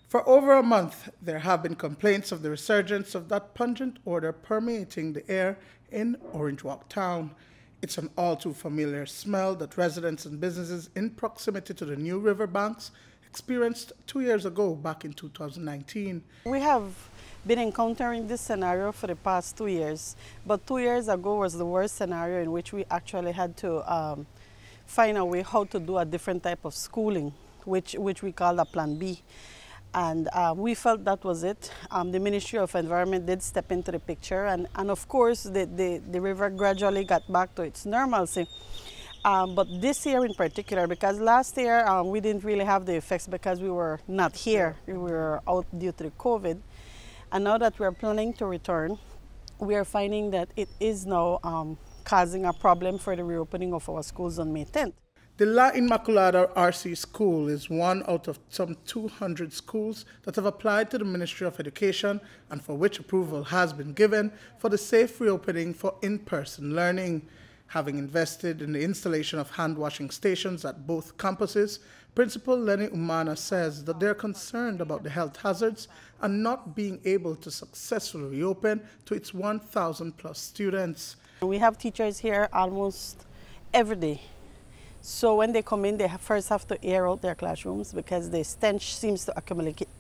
For over a month, there have been complaints of the resurgence of that pungent odor permeating the air in Orange Walk town. It's an all too familiar smell that residents and businesses in proximity to the new river banks experienced 2 years ago, back in 2019. We have been encountering this scenario for the past 2 years, but 2 years ago was the worst scenario in which we actually had to find a way how to do a different type of schooling, which we call a Plan B. And we felt that was it. The Ministry of Environment did step into the picture, and of course the river gradually got back to its normalcy. But this year in particular, because last year we didn't really have the effects because we were not here. We were out due to the COVID. And now that we're planning to return, we are finding that it is now causing a problem for the reopening of our schools on May 10th. The La Inmaculada R.C. school is one out of some 200 schools that have applied to the Ministry of Education and for which approval has been given for the safe reopening for in-person learning. Having invested in the installation of hand-washing stations at both campuses, Principal Lenny Umana says that they're concerned about the health hazards and not being able to successfully reopen to its 1,000+ students. We have teachers here almost every day. So when they come in, they first have to air out their classrooms because the stench seems to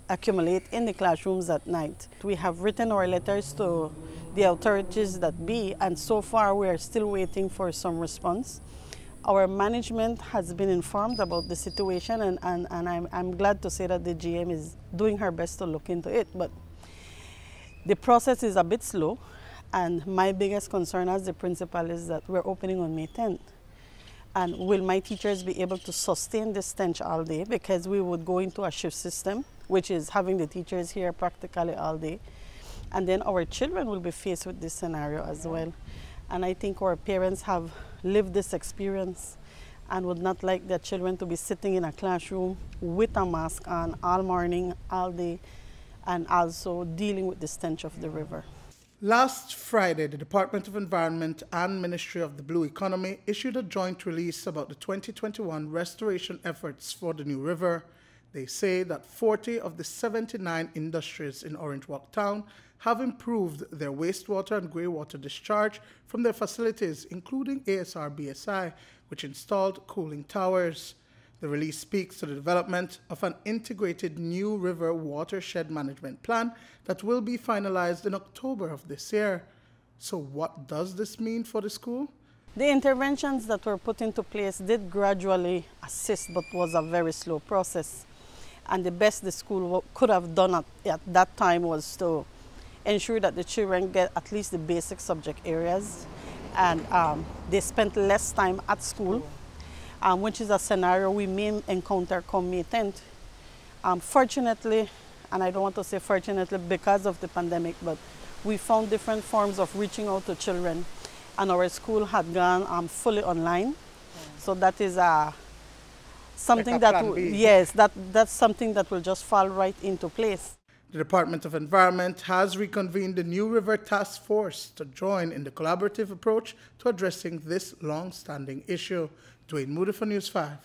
accumulate in the classrooms at night. We have written our letters to the authorities that be, and so far we are still waiting for some response. Our management has been informed about the situation, and I'm glad to say that the GM is doing her best to look into it, but the process is a bit slow, and my biggest concern as the principal is that we're opening on May 10th. And will my teachers be able to sustain this stench all day? Because we would go into a shift system, which is having the teachers here practically all day. And then our children will be faced with this scenario as well. And I think our parents have lived this experience and would not like their children to be sitting in a classroom with a mask on all morning, all day, and also dealing with the stench of the river. Last Friday, the Department of Environment and Ministry of the Blue Economy issued a joint release about the 2021 restoration efforts for the New River. They say that 40 of the 79 industries in Orange Walk town have improved their wastewater and greywater discharge from their facilities, including ASR BSI, which installed cooling towers. The release speaks to the development of an integrated New River watershed management plan that will be finalized in October of this year. So what does this mean for the school? The interventions that were put into place did gradually assist, but was a very slow process. And the best the school could have done at that time was to ensure that the children get at least the basic subject areas, and they spent less time at school. Which is a scenario we may encounter come May 10th. Fortunately, and I don't want to say fortunately because of the pandemic, but we found different forms of reaching out to children, and our school had gone fully online. So that is something like that, yes, that's something that will just fall right into place. The Department of Environment has reconvened the New River Task Force to join in the collaborative approach to addressing this long-standing issue. Duane, Moody for News 5.